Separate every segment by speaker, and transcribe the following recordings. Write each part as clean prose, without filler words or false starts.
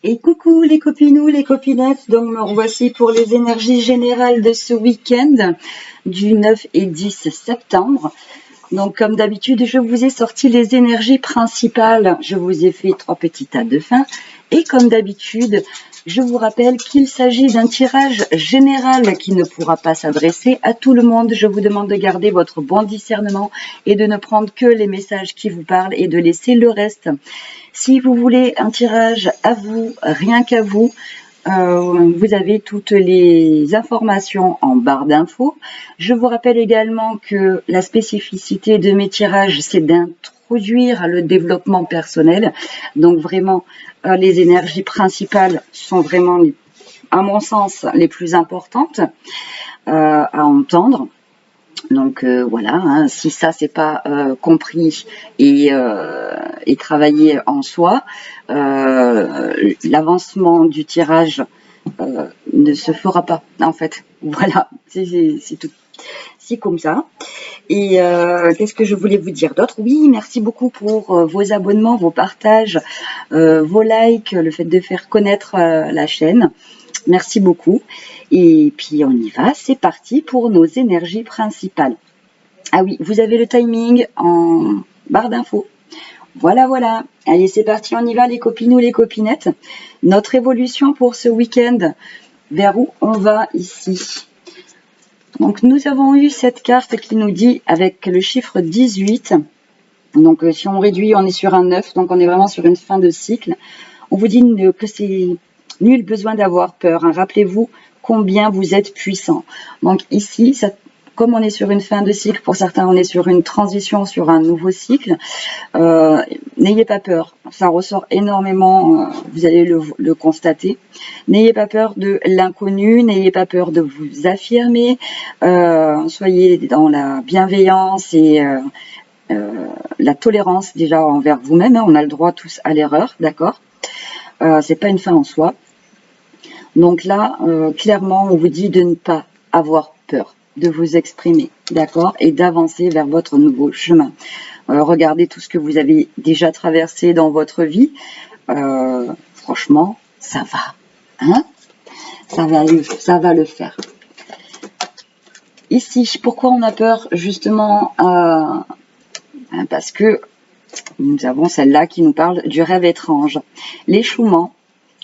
Speaker 1: Et coucou les copinous, les copinettes, donc voici pour les énergies générales de ce week-end du 9 et 10 septembre. Donc comme d'habitude, je vous ai sorti les énergies principales, je vous ai fait 3 petits tas de fin. Et comme d'habitude, je vous rappelle qu'il s'agit d'un tirage général qui ne pourra pas s'adresser à tout le monde. Je vous demande de garder votre bon discernement et de ne prendre que les messages qui vous parlent et de laisser le reste. Si vous voulez un tirage à vous, rien qu'à vous, vous avez toutes les informations en barre d'infos. Je vous rappelle également que la spécificité de mes tirages, c'est d'introduire le développement personnel. Donc vraiment, les énergies principales sont vraiment, à mon sens, les plus importantes à entendre. Donc voilà, hein, si ça c'est pas compris et travaillé en soi, l'avancement du tirage ne se fera pas en fait. Voilà, c'est tout. C'est comme ça. Et qu'est-ce que je voulais vous dire d'autre? Oui, merci beaucoup pour vos abonnements, vos partages, vos likes, le fait de faire connaître la chaîne. Merci beaucoup. Et puis on y va, c'est parti pour nos énergies principales. Ah oui, vous avez le timing en barre d'infos. Voilà, voilà. Allez, c'est parti, on y va les copinous, les copinettes. Notre évolution pour ce week-end, vers où on va ici? Donc nous avons eu cette carte qui nous dit avec le chiffre 18. Donc si on réduit, on est sur un 9, donc on est vraiment sur une fin de cycle. On vous dit que c'est nul besoin d'avoir peur, hein. Rappelez-vous combien vous êtes puissant. Donc ici, comme on est sur une fin de cycle, pour certains on est sur une transition, sur un nouveau cycle, n'ayez pas peur, ça ressort énormément, vous allez le constater. N'ayez pas peur de l'inconnu, n'ayez pas peur de vous affirmer, soyez dans la bienveillance et la tolérance déjà envers vous-même, hein. On a le droit tous à l'erreur, d'accord? C'est pas une fin en soi. Donc là, clairement, on vous dit de ne pas avoir peur, de vous exprimer, d'accord, et d'avancer vers votre nouveau chemin. Regardez tout ce que vous avez déjà traversé dans votre vie. Franchement, ça va, hein? Ça va le faire. Ici, pourquoi on a peur? Justement, parce que nous avons celle-là qui nous parle du rêve étrange. L'échouement,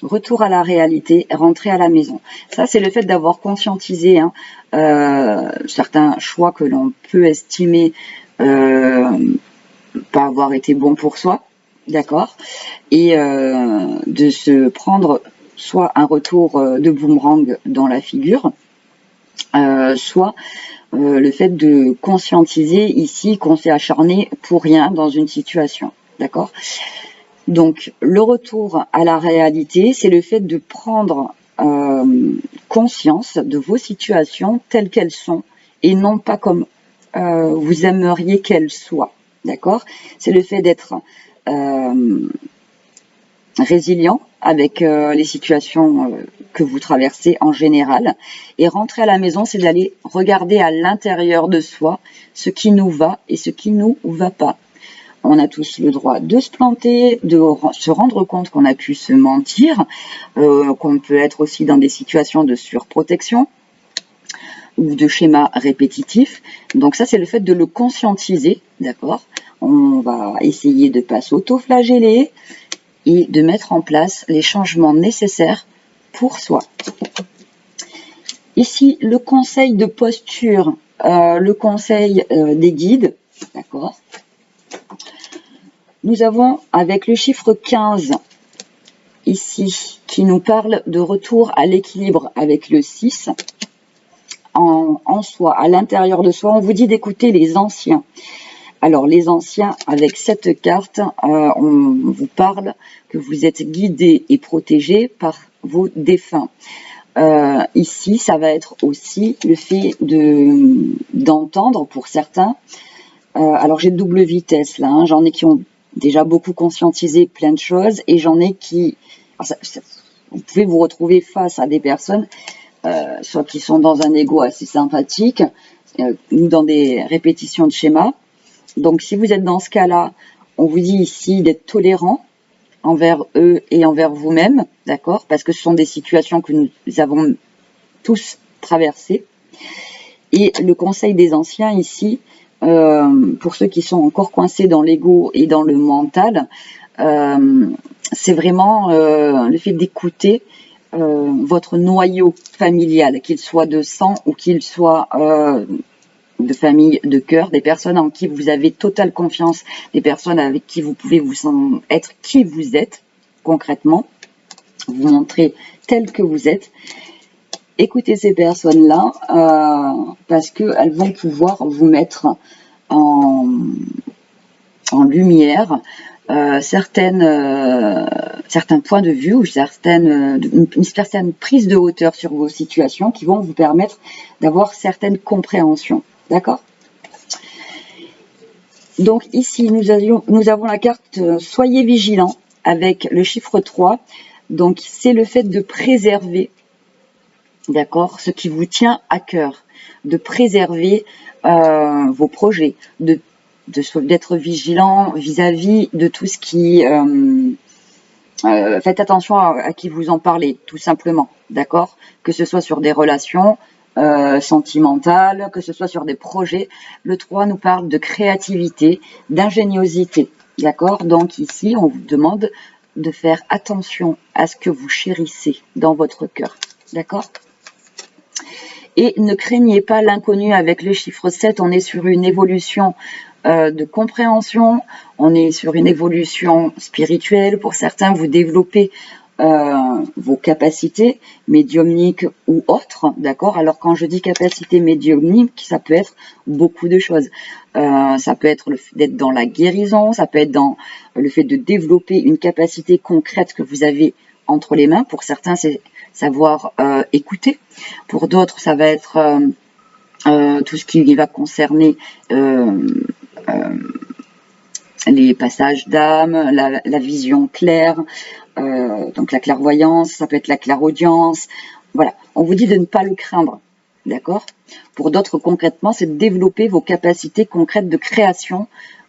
Speaker 1: retour à la réalité, rentrer à la maison. Ça, c'est le fait d'avoir conscientisé certains choix que l'on peut estimer pas avoir été bons pour soi, d'accord, et de se prendre soit un retour de boomerang dans la figure, soit le fait de conscientiser ici qu'on s'est acharné pour rien dans une situation, d'accord. Donc, le retour à la réalité, c'est le fait de prendre conscience de vos situations telles qu'elles sont et non pas comme vous aimeriez qu'elles soient, d'accord? C'est le fait d'être résilient avec les situations que vous traversez en général. Et rentrer à la maison, c'est d'aller regarder à l'intérieur de soi ce qui nous va et ce qui nous va pas. On a tous le droit de se planter, de se rendre compte qu'on a pu se mentir, qu'on peut être aussi dans des situations de surprotection ou de schémas répétitifs. Donc ça, c'est le fait de le conscientiser, d'accord? On va essayer de ne pas s'auto-flageller et de mettre en place les changements nécessaires pour soi. Ici, le conseil de posture, le conseil des guides, d'accord? Nous avons avec le chiffre 15 ici qui nous parle de retour à l'équilibre avec le 6 en soi, à l'intérieur de soi. On vous dit d'écouter les anciens. Alors les anciens, avec cette carte, on vous parle que vous êtes guidés et protégés par vos défunts. Ici, ça va être aussi le fait d'entendre pour certains. Alors j'ai double vitesse là, hein. J'en ai qui ont déjà beaucoup conscientisé plein de choses et j'en ai qui... vous pouvez vous retrouver face à des personnes, soit qui sont dans un ego assez sympathique, ou dans des répétitions de schémas. Donc si vous êtes dans ce cas-là, on vous dit ici d'être tolérant, envers eux et envers vous-même, d'accord? Parce que ce sont des situations que nous avons tous traversées. Et le conseil des anciens ici, pour ceux qui sont encore coincés dans l'ego et dans le mental, c'est vraiment le fait d'écouter votre noyau familial, qu'il soit de sang ou qu'il soit de famille, de cœur, des personnes en qui vous avez totale confiance, des personnes avec qui vous pouvez être qui vous êtes concrètement, vous montrer tel que vous êtes. Écoutez ces personnes-là parce qu'elles vont pouvoir vous mettre en lumière certains points de vue ou une certaine prise de hauteur sur vos situations qui vont vous permettre d'avoir certaines compréhensions. D'accord? Donc ici, nous avons la carte Soyez vigilants avec le chiffre 3. Donc c'est le fait de préserver, d'accord, ce qui vous tient à cœur, de préserver vos projets, d'être vigilant vis-à-vis de tout ce qui... faites attention à qui vous en parlez, tout simplement, d'accord? Que ce soit sur des relations sentimentales, que ce soit sur des projets. Le 3 nous parle de créativité, d'ingéniosité, d'accord? Donc ici, on vous demande de faire attention à ce que vous chérissez dans votre cœur, d'accord? Et ne craignez pas l'inconnu avec le chiffre 7, on est sur une évolution de compréhension, on est sur une évolution spirituelle. Pour certains, vous développez vos capacités médiumniques ou autres, d'accord? Alors quand je dis capacité médiumnique, ça peut être beaucoup de choses. Ça peut être le fait d'être dans la guérison, ça peut être dans le fait de développer une capacité concrète que vous avez entre les mains. Pour certains, c'est savoir écouter. Pour d'autres, ça va être tout ce qui va concerner les passages d'âme, la vision claire, donc la clairvoyance, ça peut être la clairaudience. Voilà, on vous dit de ne pas le craindre, d'accord? Pour d'autres, concrètement, c'est de développer vos capacités concrètes de création.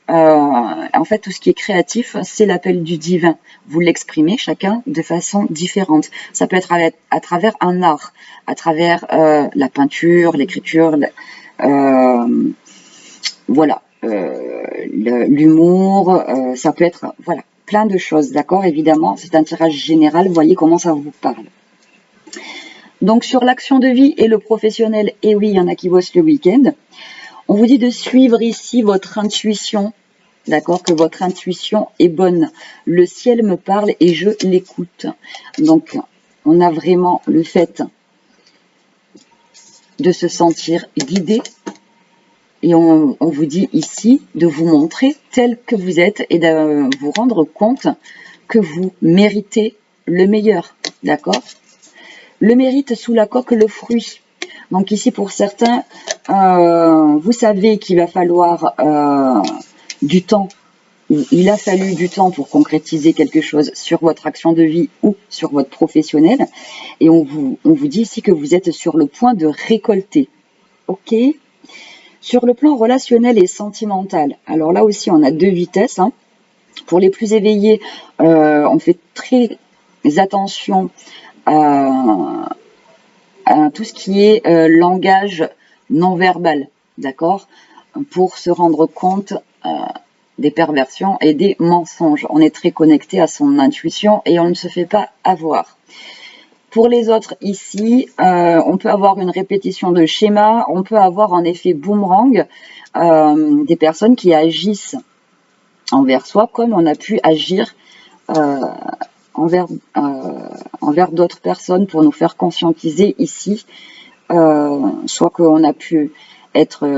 Speaker 1: En fait, tout ce qui est créatif, c'est l'appel du divin. Vous l'exprimez chacun de façon différente. Ça peut être à travers un art, à travers la peinture, l'écriture, voilà, l'humour, ça peut être, voilà, plein de choses, d'accord? Évidemment, c'est un tirage général, voyez comment ça vous parle. Donc, sur l'action de vie et le professionnel, et oui, il y en a qui bossent le week-end. On vous dit de suivre ici votre intuition, d'accord, que votre intuition est bonne. Le ciel me parle et je l'écoute. Donc, on a vraiment le fait de se sentir guidé. Et on vous dit ici de vous montrer tel que vous êtes et de vous rendre compte que vous méritez le meilleur, d'accord? Le mérite sous la coque, le fruit. Donc ici, pour certains, vous savez qu'il va falloir du temps. Il a fallu du temps pour concrétiser quelque chose sur votre action de vie ou sur votre professionnel. Et on vous dit ici que vous êtes sur le point de récolter. Ok? Sur le plan relationnel et sentimental, alors là aussi, on a deux vitesses. Hein. Pour les plus éveillés, on fait très attention à tout ce qui est langage non verbal, d'accord, pour se rendre compte des perversions et des mensonges. On est très connecté à son intuition et on ne se fait pas avoir. Pour les autres ici, on peut avoir une répétition de schéma, on peut avoir en effet boomerang, des personnes qui agissent envers soi comme on a pu agir envers d'autres personnes pour nous faire conscientiser ici, soit qu'on a pu être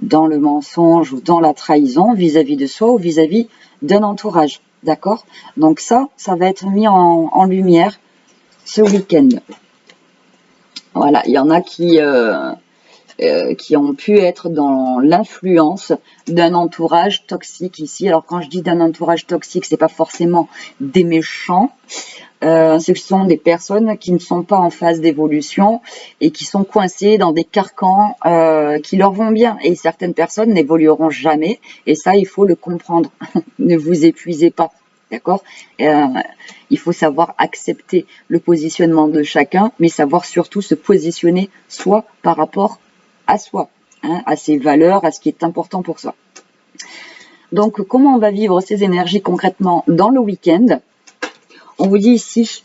Speaker 1: dans le mensonge ou dans la trahison vis-à-vis de soi ou vis-à-vis d'un entourage, d'accord? Donc ça va être mis en lumière ce week-end. Voilà, il y en a qui ont pu être dans l'influence d'un entourage toxique ici. Alors quand je dis d'un entourage toxique, c'est pas forcément des méchants. Ce sont des personnes qui ne sont pas en phase d'évolution et qui sont coincées dans des carcans qui leur vont bien. Et certaines personnes n'évolueront jamais. Et ça, il faut le comprendre. Ne vous épuisez pas. d'accord? Il faut savoir accepter le positionnement de chacun, mais savoir surtout se positionner soi par rapport à soi, hein, à ses valeurs, à ce qui est important pour soi. Donc, comment on va vivre ces énergies concrètement dans le week-end? On vous dit ici,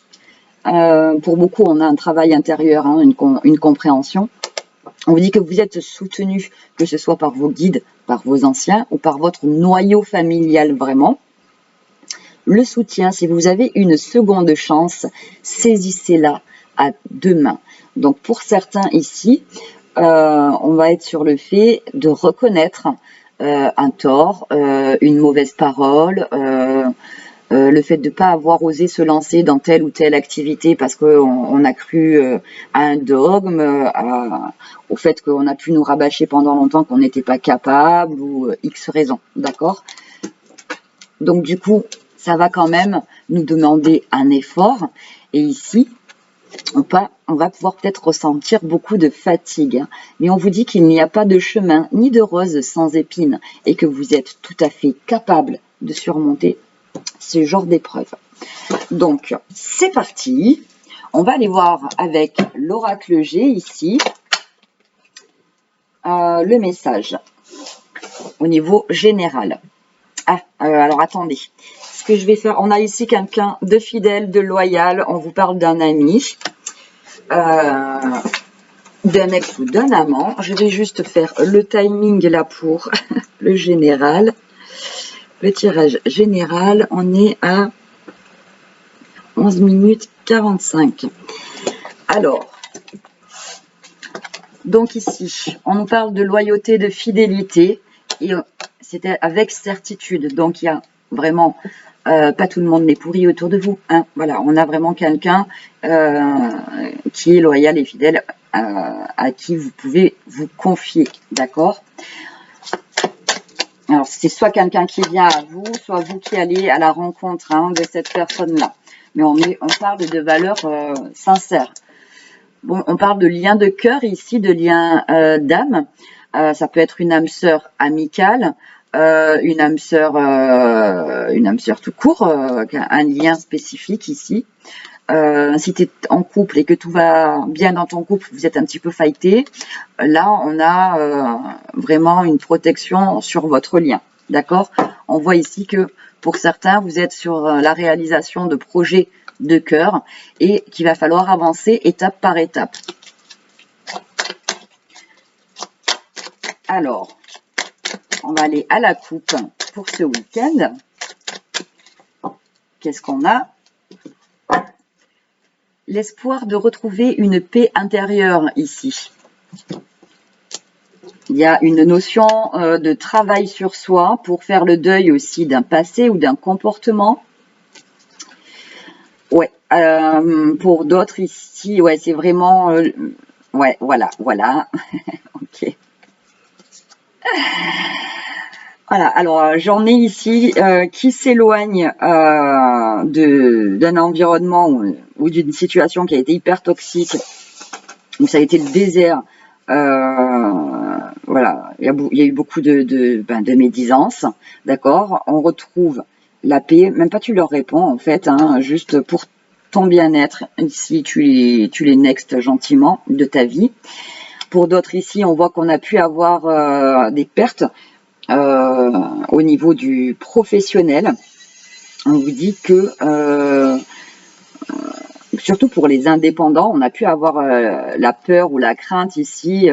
Speaker 1: pour beaucoup, on a un travail intérieur, hein, une compréhension. On vous dit que vous êtes soutenu, que ce soit par vos guides, par vos anciens ou par votre noyau familial vraiment. Le soutien, si vous avez une seconde chance, saisissez-la à deux mains. Donc pour certains ici, on va être sur le fait de reconnaître un tort, une mauvaise parole, le fait de ne pas avoir osé se lancer dans telle ou telle activité parce qu'on a cru à un dogme, au fait qu'on a pu nous rabâcher pendant longtemps qu'on n'était pas capable ou X raisons, d'accord? Donc du coup, ça va quand même nous demander un effort. Et ici, on va pouvoir peut-être ressentir beaucoup de fatigue. Hein. Mais on vous dit qu'il n'y a pas de chemin ni de rose sans épines et que vous êtes tout à fait capable de surmonter ce genre d'épreuve. Donc, c'est parti. On va aller voir avec l'oracle G ici le message au niveau général. Alors attendez. Ce que je vais faire, on a ici quelqu'un de fidèle, de loyal. On vous parle d'un ami, d'un ex ou d'un amant. Je vais juste faire le timing là pour le général. Le tirage général, on est à 11 minutes 45. Alors, donc ici, on nous parle de loyauté, de fidélité, et c'était avec certitude. Donc il y a vraiment, pas tout le monde n'est pourri autour de vous. Hein. Voilà, on a vraiment quelqu'un qui est loyal et fidèle, à qui vous pouvez vous confier, d'accord? Alors c'est soit quelqu'un qui vient à vous, soit vous qui allez à la rencontre de cette personne-là. Mais on parle de valeurs sincères. Bon, on parle de lien de cœur ici, de lien d'âme. Ça peut être une âme sœur amicale, une âme sœur tout court, un lien spécifique ici. Si tu es en couple et que tout va bien dans ton couple, vous êtes un petit peu fighté, là on a vraiment une protection sur votre lien, d'accord? On voit ici que pour certains, vous êtes sur la réalisation de projets de cœur et qu'il va falloir avancer étape par étape. Alors, on va aller à la coupe pour ce week-end. Qu'est-ce qu'on a? L'espoir de retrouver une paix intérieure ici. Il y a une notion de travail sur soi pour faire le deuil aussi d'un passé ou d'un comportement. Ouais, pour d'autres ici, ouais, c'est vraiment... ouais, voilà. Ok. Voilà, alors j'en ai ici qui s'éloigne d'un environnement ou d'une situation qui a été hyper toxique, où ça a été le désert. Voilà, il y a eu beaucoup de médisance, d'accord? On retrouve la paix, même pas tu leur réponds en fait, hein, juste pour ton bien-être. Ici, tu les next gentiment de ta vie. Pour d'autres ici, on voit qu'on a pu avoir des pertes au niveau du professionnel. On vous dit que surtout pour les indépendants, on a pu avoir la peur ou la crainte ici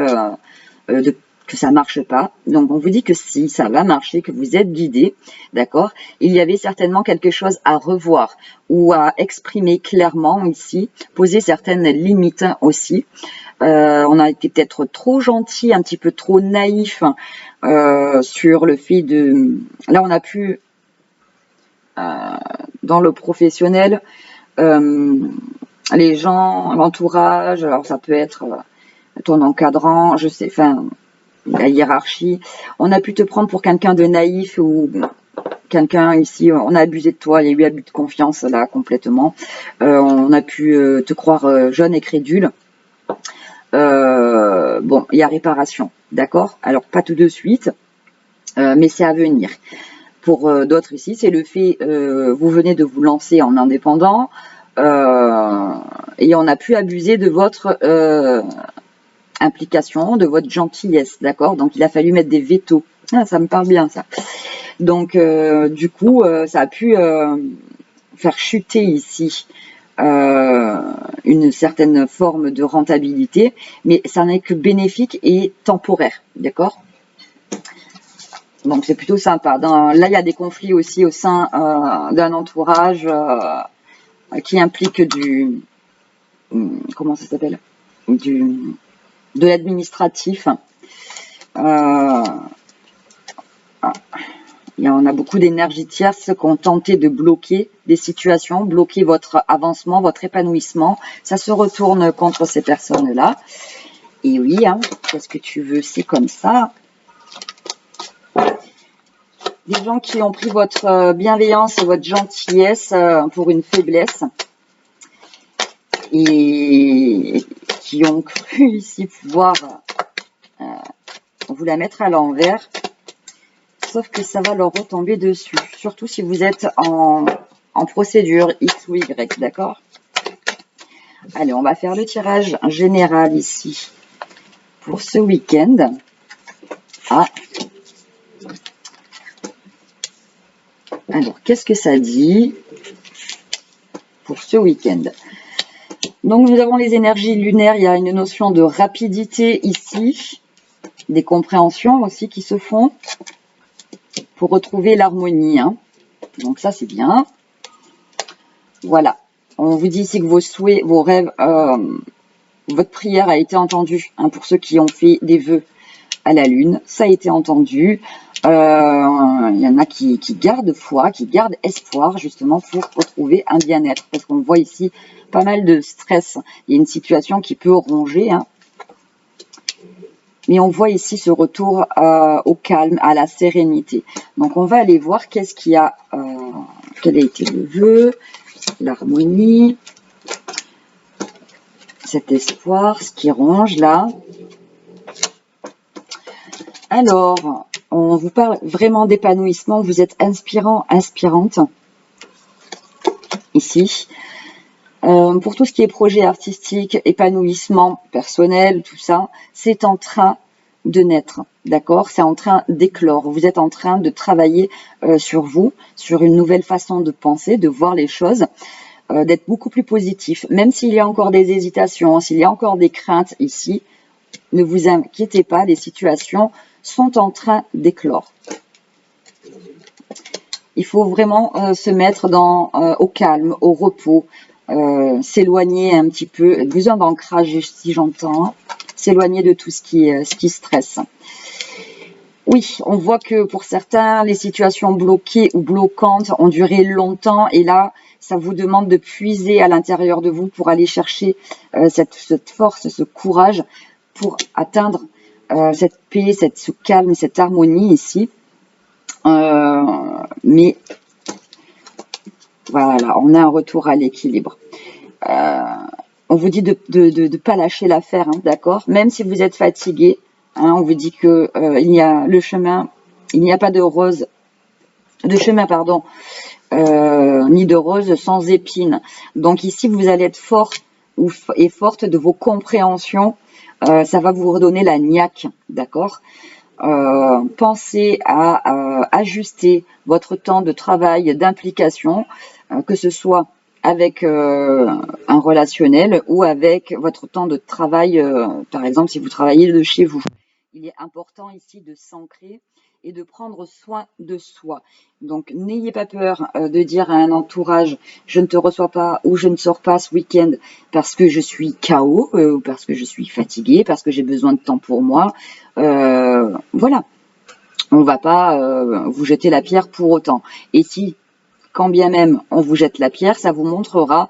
Speaker 1: que ça marche pas. Donc on vous dit que si ça va marcher, que vous êtes guidé, d'accord, il y avait certainement quelque chose à revoir ou à exprimer clairement ici, poser certaines limites aussi. On a été peut-être trop gentil, un petit peu trop naïf sur le fait de... Là, on a pu, dans le professionnel, les gens, l'entourage, alors ça peut être ton encadrant, je sais, enfin, la hiérarchie. On a pu te prendre pour quelqu'un de naïf ou quelqu'un ici, on a abusé de toi, il y a eu abus de confiance là complètement. On a pu te croire jeune et crédule. Bon, il y a réparation, d'accord? Alors pas tout de suite, mais c'est à venir. pour d'autres ici, c'est le fait, vous venez de vous lancer en indépendant et on a pu abuser de votre implication, de votre gentillesse, d'accord? Donc il a fallu mettre des vétos. Ah, ça me parle bien ça. Donc du coup, ça a pu faire chuter ici une certaine forme de rentabilité, mais ça n'est que bénéfique et temporaire, d'accord? Donc c'est plutôt sympa. Là, il y a des conflits aussi au sein d'un entourage qui implique du... Comment ça s'appelle? De l'administratif. On a beaucoup d'énergie tierce qui ont tenté de bloquer des situations, bloquer votre avancement, votre épanouissement. Ça se retourne contre ces personnes-là. Et oui, hein, qu'est-ce que tu veux? C'est comme ça. Des gens qui ont pris votre bienveillance et votre gentillesse pour une faiblesse. Et qui ont cru ici pouvoir vous la mettre à l'envers. Sauf que ça va leur retomber dessus. Surtout si vous êtes en procédure X ou Y, d'accord? Allez, on va faire le tirage général ici pour ce week-end. Ah. Alors, qu'est-ce que ça dit pour ce week-end? Donc, nous avons les énergies lunaires. Il y a une notion de rapidité ici. Des compréhensions aussi qui se font pour retrouver l'harmonie. Hein. Donc, ça, c'est bien. Voilà. On vous dit ici que vos souhaits, vos rêves, votre prière a été entendue. Hein, pour ceux qui ont fait des vœux à la lune, ça a été entendu. Il y en a qui gardent foi, qui gardent espoir justement pour retrouver un bien-être. Parce qu'on voit ici pas mal de stress. Il y a une situation qui peut ronger. Hein. Mais on voit ici ce retour au calme, à la sérénité. Donc on va aller voir qu'est-ce qu'il y a, quel a été le vœu, l'harmonie, cet espoir, ce qui ronge là. Alors, on vous parle vraiment d'épanouissement. Vous êtes inspirant, inspirante. Ici. Pour tout ce qui est projet artistique, épanouissement personnel, tout ça, c'est en train de naître. D'accord? C'est en train d'éclore. Vous êtes en train de travailler sur vous, sur une nouvelle façon de penser, de voir les choses, d'être beaucoup plus positif. Même s'il y a encore des hésitations, s'il y a encore des craintes ici, ne vous inquiétez pas, les situations sont en train d'éclore. Il faut vraiment se mettre au calme, au repos, s'éloigner un petit peu, besoin d'ancrage si j'entends, s'éloigner de tout ce qui stresse. Oui, on voit que pour certains, les situations bloquées ou bloquantes ont duré longtemps et là, ça vous demande de puiser à l'intérieur de vous pour aller chercher cette force, ce courage pour atteindre cette paix, ce calme, cette harmonie ici. Mais voilà, on a un retour à l'équilibre. On vous dit de ne pas lâcher l'affaire, hein, d'accord? Même si vous êtes fatigué, hein, on vous dit que il y a le chemin, il n'y a pas de chemin, pardon, ni de rose sans épines. Donc ici, vous allez être fort et forte de vos compréhensions. Ça va vous redonner la niaque, d'accord? Pensez à ajuster votre temps de travail, d'implication, que ce soit avec un relationnel ou avec votre temps de travail, par exemple si vous travaillez de chez vous. Il est important ici de s'ancrer et de prendre soin de soi. Donc n'ayez pas peur de dire à un entourage je ne te reçois pas ou je ne sors pas ce week-end parce que je suis KO, ou parce que je suis fatiguée, parce que j'ai besoin de temps pour moi. Voilà, on ne va pas vous jeter la pierre pour autant. Et si, quand bien même on vous jette la pierre, ça vous montrera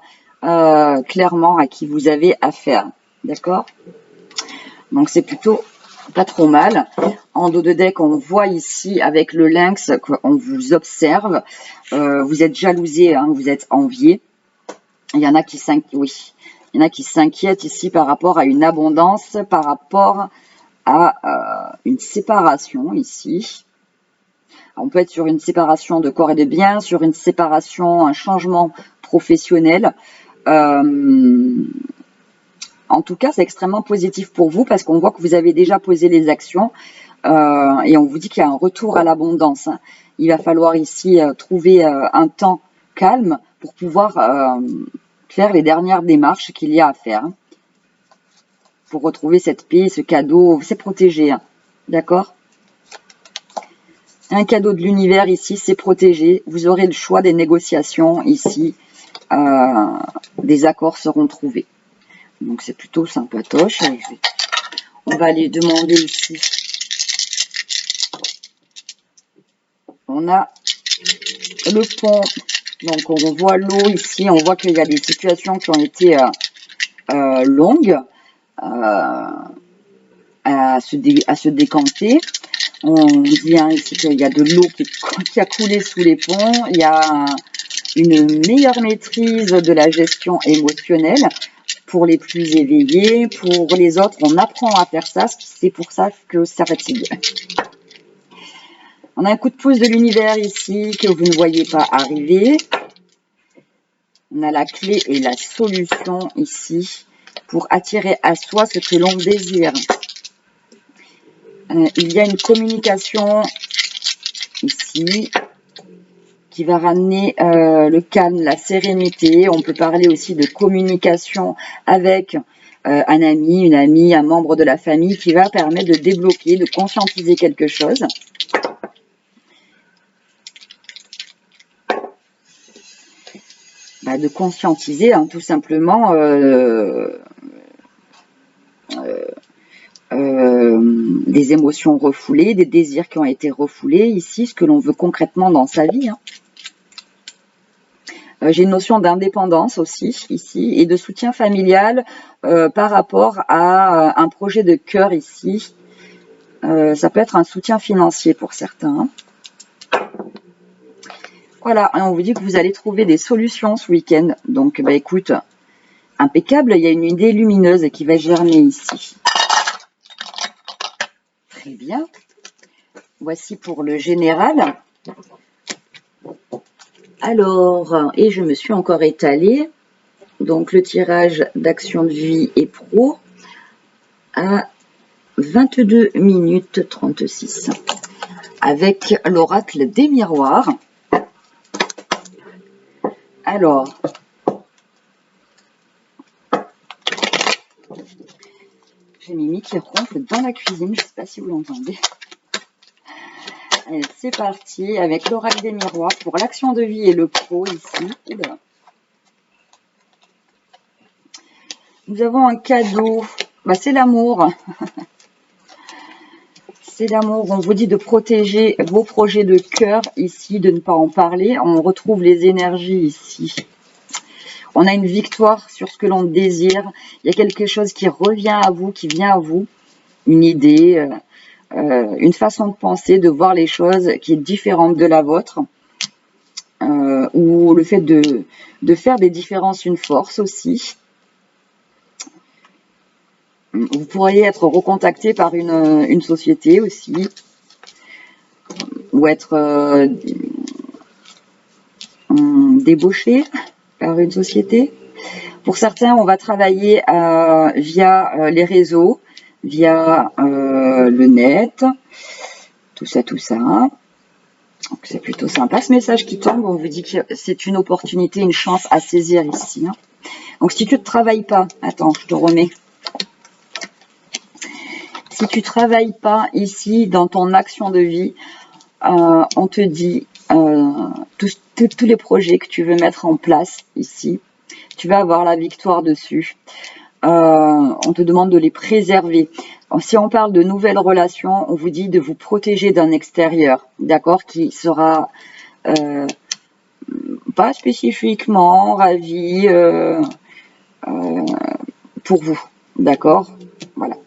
Speaker 1: clairement à qui vous avez affaire. D'accord? Donc c'est plutôt pas trop mal. En dos de deck, on voit ici avec le lynx qu'on vous observe. Vous êtes jalousé, hein, vous êtes envié. Il y en a qui s'inquiètent ici par rapport à une abondance, par rapport à une séparation ici. On peut être sur une séparation de corps et de biens, sur une séparation, un changement professionnel. En tout cas, c'est extrêmement positif pour vous parce qu'on voit que vous avez déjà posé les actions et on vous dit qu'il y a un retour à l'abondance. Hein. Il va falloir ici trouver un temps calme pour pouvoir faire les dernières démarches qu'il y a à faire. Hein, pour retrouver cette paix, ce cadeau, c'est protégé. Hein, d'accord ? Un cadeau de l'univers ici, c'est protégé. Vous aurez le choix des négociations ici. Des accords seront trouvés. Donc c'est plutôt sympatoche. On va aller demander ici. On a le pont. Donc on voit l'eau ici. On voit qu'il y a des situations qui ont été longues à se décanter. On dit hein, ici qu'il y a de l'eau qui a coulé sous les ponts. Il y a une meilleure maîtrise de la gestion émotionnelle pour les plus éveillés. Pour les autres, on apprend à faire ça. C'est pour ça que ça fatigue. On a un coup de pouce de l'univers ici que vous ne voyez pas arriver. On a la clé et la solution ici pour attirer à soi ce que l'on désire. Il y a une communication ici qui va ramener le calme, la sérénité. On peut parler aussi de communication avec un ami, une amie, un membre de la famille qui va permettre de débloquer, de conscientiser quelque chose. De conscientiser hein, tout simplement des émotions refoulées, des désirs qui ont été refoulés ici, ce que l'on veut concrètement dans sa vie. Hein. J'ai une notion d'indépendance aussi ici et de soutien familial par rapport à un projet de cœur ici. Ça peut être un soutien financier pour certains. Hein. Voilà, et on vous dit que vous allez trouver des solutions ce week-end. Donc, écoute, impeccable, il y a une idée lumineuse qui va germer ici. Très bien. Voici pour le général. Alors, et je me suis encore étalée. Donc, le tirage d'action de vie et pro à 22 minutes 36. Avec l'oracle des miroirs. Alors, j'ai Mimi qui ronfle dans la cuisine, je ne sais pas si vous l'entendez. Allez, c'est parti avec l'oracle des miroirs pour l'action de vie et le pro ici. Oula. Nous avons un cadeau, c'est l'amour. C'est l'amour, on vous dit de protéger vos projets de cœur ici, de ne pas en parler. On retrouve les énergies ici. On a une victoire sur ce que l'on désire. Il y a quelque chose qui revient à vous, qui vient à vous. Une idée, une façon de penser, de voir les choses qui est différente de la vôtre. Ou le fait de faire des différences une force aussi. Vous pourriez être recontacté par une société aussi. Ou être débauché par une société. Pour certains, on va travailler via les réseaux, via le net, tout ça. Donc c'est plutôt sympa ce message qui tombe. On vous dit que c'est une opportunité, une chance à saisir ici. Hein. Donc si tu ne travailles pas, attends, je te remets. Si tu ne travailles pas ici dans ton action de vie, on te dit tous les projets que tu veux mettre en place ici, tu vas avoir la victoire dessus. On te demande de les préserver. Si on parle de nouvelles relations, on vous dit de vous protéger d'un extérieur, d'accord, qui sera pas spécifiquement ravi pour vous, d'accord, voilà.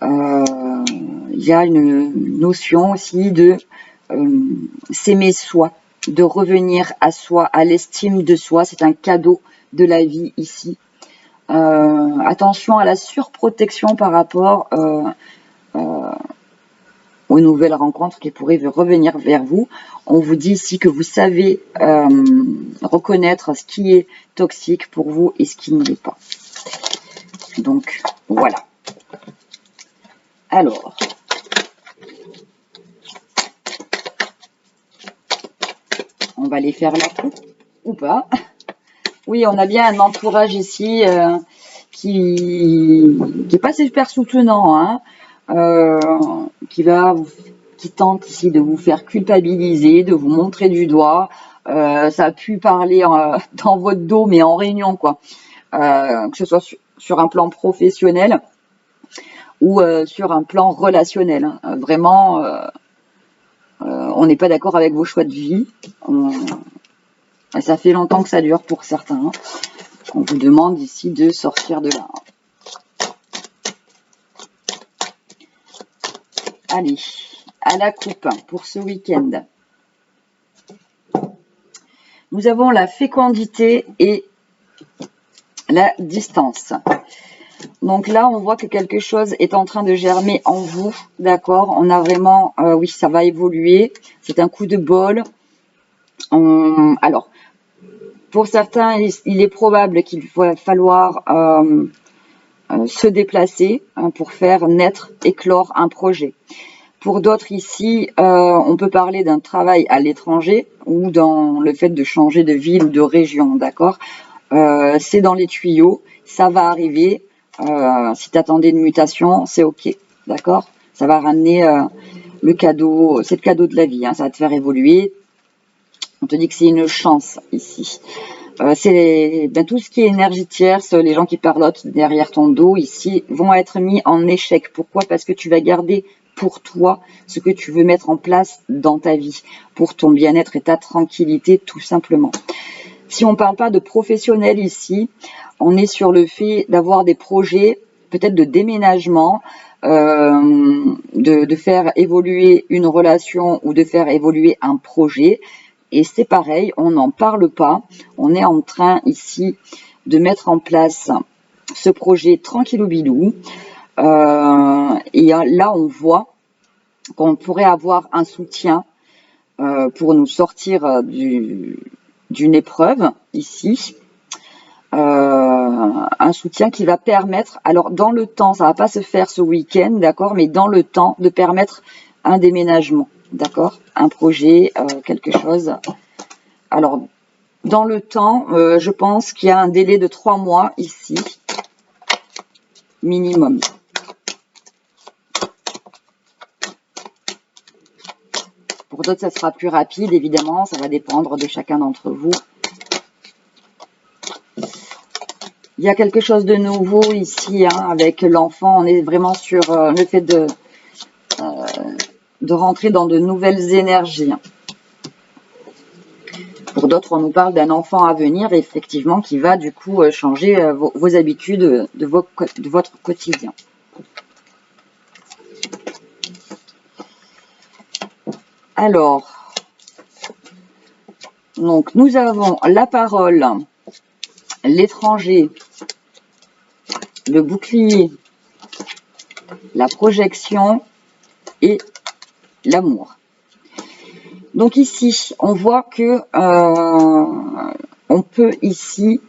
Speaker 1: Il y a une notion aussi de s'aimer soi, de revenir à soi, à l'estime de soi. C'est un cadeau de la vie ici. Attention à la surprotection par rapport aux nouvelles rencontres qui pourraient revenir vers vous. On vous dit ici que vous savez reconnaître ce qui est toxique pour vous et ce qui ne l'est pas. Donc, voilà. Alors, on va les faire là ou pas. Oui, on a bien un entourage ici qui est pas super soutenant, hein, qui tente ici de vous faire culpabiliser, de vous montrer du doigt. Ça a pu parler dans votre dos, mais en réunion, quoi. Que ce soit sur un plan professionnel ou sur un plan relationnel. Hein. Vraiment, on n'est pas d'accord avec vos choix de vie. Ça fait longtemps que ça dure pour certains. Hein. On vous demande ici de sortir de là. Allez, à la coupe pour ce week-end. Nous avons la fécondité et la distance. Donc là, on voit que quelque chose est en train de germer en vous. D'accord, on a vraiment, oui, ça va évoluer. C'est un coup de bol. Alors, pour certains, il est probable qu'il va falloir se déplacer pour faire naître, éclore un projet. Pour d'autres ici, on peut parler d'un travail à l'étranger ou dans le fait de changer de ville ou de région, d'accord. C'est dans les tuyaux, ça va arriver. Si tu attendais une mutation, c'est ok, d'accord. Ça va ramener le cadeau, c'est le cadeau de la vie, hein, ça va te faire évoluer. On te dit que c'est une chance ici. C'est tout ce qui est énergie tierce, les gens qui parlotent derrière ton dos ici vont être mis en échec. Pourquoi? Parce que tu vas garder pour toi ce que tu veux mettre en place dans ta vie, pour ton bien-être et ta tranquillité tout simplement. Si on ne parle pas de professionnel ici, on est sur le fait d'avoir des projets, peut-être de déménagement, de faire évoluer une relation ou de faire évoluer un projet. Et c'est pareil, on n'en parle pas. On est en train ici de mettre en place ce projet tranquillou bilou. Et là, on voit qu'on pourrait avoir un soutien pour nous sortir d'une épreuve ici. Un soutien qui va permettre, alors dans le temps, ça va pas se faire ce week-end, d'accord, mais dans le temps, de permettre un déménagement. D'accord, un projet, quelque chose. Alors, dans le temps, je pense qu'il y a un délai de 3 mois ici, minimum. Pour d'autres, ça sera plus rapide, évidemment, ça va dépendre de chacun d'entre vous. Il y a quelque chose de nouveau ici, hein, avec l'enfant. On est vraiment sur le fait de rentrer dans de nouvelles énergies. Pour d'autres, on nous parle d'un enfant à venir, effectivement, qui va du coup changer vos habitudes de votre quotidien. Alors, donc nous avons la parole, l'étranger, le bouclier, la projection et l'amour. Donc ici, on voit que on peut ici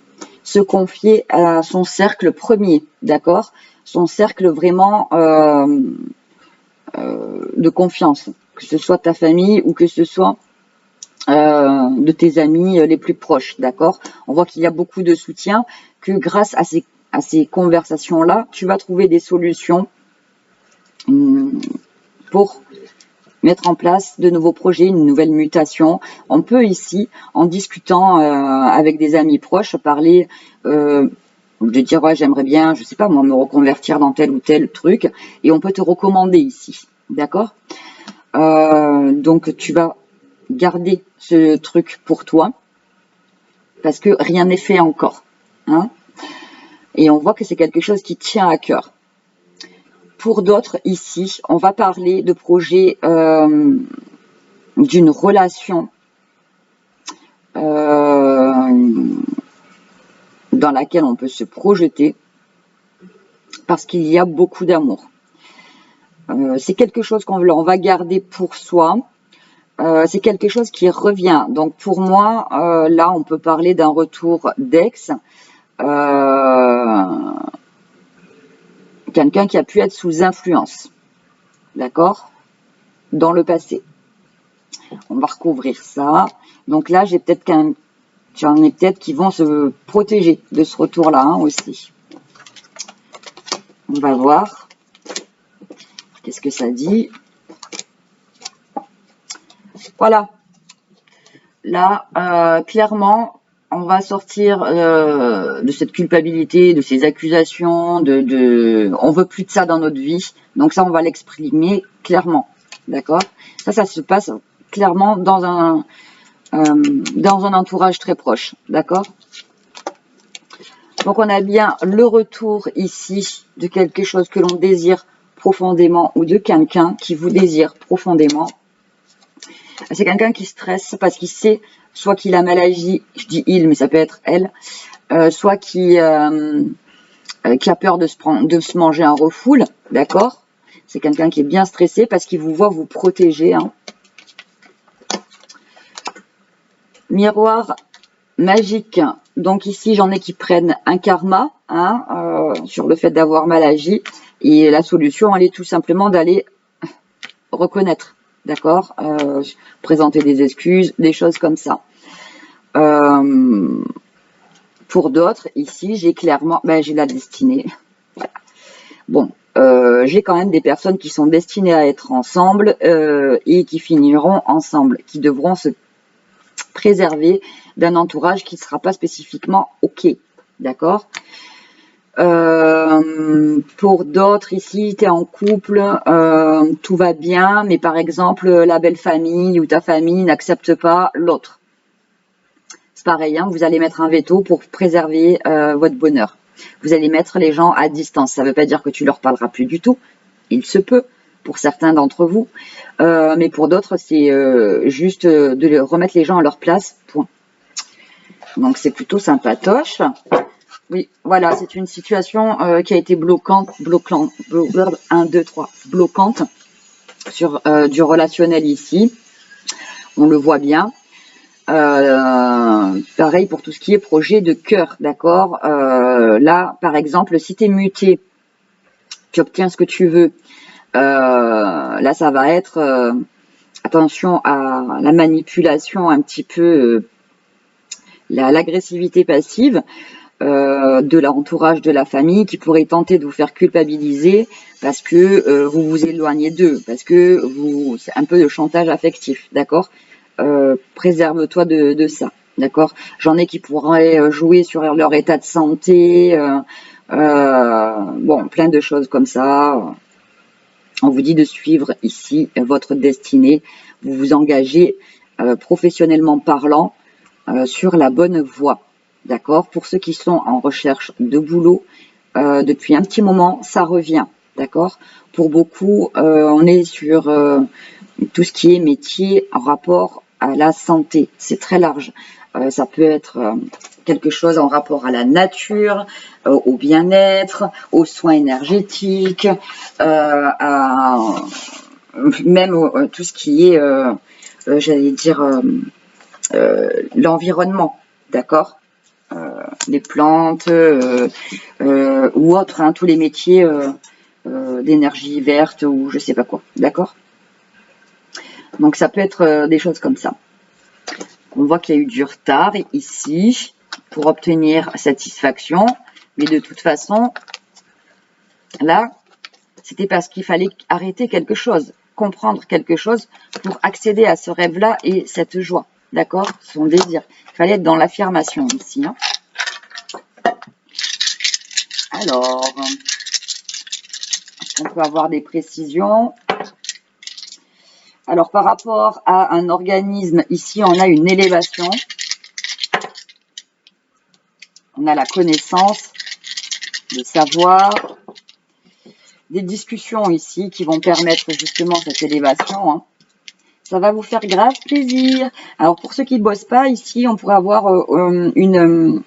Speaker 1: se confier à son cercle premier, d'accord, son cercle vraiment de confiance, que ce soit ta famille ou que ce soit de tes amis les plus proches, d'accord. On voit qu'il y a beaucoup de soutien, que grâce à ces conversations-là, tu vas trouver des solutions pour mettre en place de nouveaux projets, une nouvelle mutation. On peut ici, en discutant avec des amis proches, parler de dire ouais, j'aimerais bien, je sais pas moi, me reconvertir dans tel ou tel truc, et on peut te recommander ici, d'accord. Donc tu vas garder ce truc pour toi parce que rien n'est fait encore, hein, et on voit que c'est quelque chose qui tient à cœur. Pour d'autres, ici, on va parler de projets d'une relation dans laquelle on peut se projeter parce qu'il y a beaucoup d'amour. C'est quelque chose qu'on va garder pour soi. C'est quelque chose qui revient. Donc pour moi, là, on peut parler d'un retour d'ex. Quelqu'un qui a pu être sous influence. D'accord? Dans le passé. On va recouvrir ça. Donc là, j'en ai peut-être qui vont se protéger de ce retour-là aussi. On va voir. Qu'est-ce que ça dit? Voilà. Là, clairement, on va sortir de cette culpabilité, de ces accusations, on veut plus de ça dans notre vie. Donc ça, on va l'exprimer clairement. D'accord? Ça se passe clairement dans un entourage très proche. D'accord? Donc on a bien le retour ici de quelque chose que l'on désire profondément ou de quelqu'un qui vous désire profondément. C'est quelqu'un qui stresse parce qu'il sait soit qu'il a mal agi, je dis il, mais ça peut être elle, soit qui a peur de se manger un refoule, d'accord? C'est quelqu'un qui est bien stressé parce qu'il vous voit vous protéger. Miroir magique. Donc ici, j'en ai qui prennent un karma sur le fait d'avoir mal agi. Et la solution, elle est tout simplement d'aller reconnaître. D'accord, présenter des excuses, des choses comme ça. Pour d'autres, ici, j'ai clairement, j'ai la destinée. Voilà. Bon, j'ai quand même des personnes qui sont destinées à être ensemble et qui finiront ensemble, qui devront se préserver d'un entourage qui ne sera pas spécifiquement OK. D'accord? Pour d'autres, ici, tu es en couple, tout va bien, mais par exemple, la belle famille ou ta famille n'accepte pas l'autre. C'est pareil, vous allez mettre un veto pour préserver votre bonheur. Vous allez mettre les gens à distance. Ça ne veut pas dire que tu leur parleras plus du tout. Il se peut, pour certains d'entre vous. Mais pour d'autres, c'est juste de remettre les gens à leur place, point. Donc, c'est plutôt sympatoche. Oui, voilà, c'est une situation qui a été bloquante sur du relationnel ici. On le voit bien. Pareil pour tout ce qui est projet de cœur, d'accord. Là, par exemple, si tu es muté, tu obtiens ce que tu veux. Là, ça va être attention à la manipulation un petit peu, l'agressivité passive. De l'entourage de la famille qui pourrait tenter de vous faire culpabiliser parce que vous vous éloignez d'eux, parce que c'est un peu de chantage affectif, d'accord. Préserve-toi de ça, d'accord. J'en ai qui pourraient jouer sur leur état de santé, bon, plein de choses comme ça. On vous dit de suivre ici votre destinée, vous vous engagez professionnellement parlant sur la bonne voie. D'accord? Pour ceux qui sont en recherche de boulot, depuis un petit moment, ça revient. D'accord? Pour beaucoup, on est sur tout ce qui est métier en rapport à la santé. C'est très large. Ça peut être quelque chose en rapport à la nature, au bien-être, aux soins énergétiques, même tout ce qui est, j'allais dire, l'environnement. D'accord? Les plantes ou autres, tous les métiers d'énergie verte ou je sais pas quoi, d'accord. Donc ça peut être des choses comme ça. On voit qu'il y a eu du retard ici pour obtenir satisfaction, mais de toute façon, là, c'était parce qu'il fallait arrêter quelque chose, comprendre quelque chose pour accéder à ce rêve-là et cette joie, d'accord, son désir. Il fallait être dans l'affirmation ici. Alors, on peut avoir des précisions. Alors, par rapport à un organisme, ici, on a une élévation. On a la connaissance, le savoir. Des discussions ici qui vont permettre justement cette élévation. Ça va vous faire grave plaisir. Alors, pour ceux qui ne bossent pas, ici, on pourrait avoir une...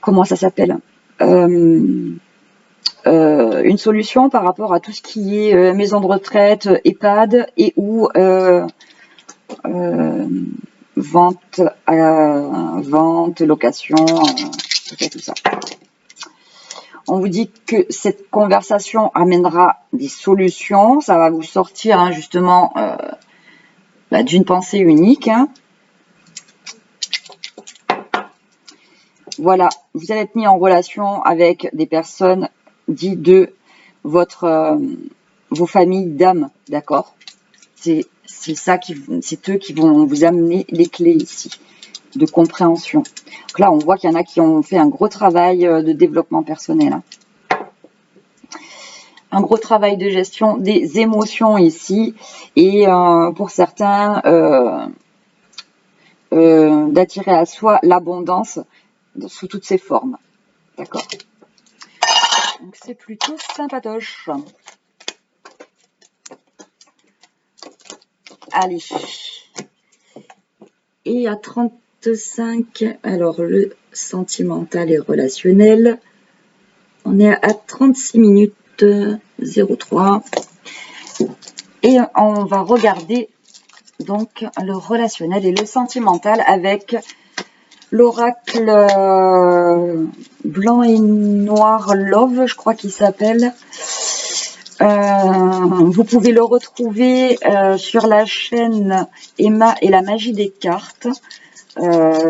Speaker 1: comment ça s'appelle une solution par rapport à tout ce qui est maison de retraite, EHPAD et ou vente, location, tout ça. On vous dit que cette conversation amènera des solutions. Ça va vous sortir hein, justement d'une pensée unique. Hein. Voilà, vous allez être mis en relation avec des personnes dites de vos familles d'âme, d'accord? C'est eux qui vont vous amener les clés ici de compréhension. Donc là, on voit qu'il y en a qui ont fait un gros travail de développement personnel. Hein. Un gros travail de gestion des émotions ici. Et pour certains, d'attirer à soi l'abondance sous toutes ses formes. D'accord? Donc c'est plutôt sympatoche. Allez. Et à 35, alors le sentimental et relationnel, on est à 36 minutes 03. Et on va regarder donc le relationnel et le sentimental avec l'oracle blanc et noir Love, je crois qu'il s'appelle. Vous pouvez le retrouver sur la chaîne Emma et la magie des cartes.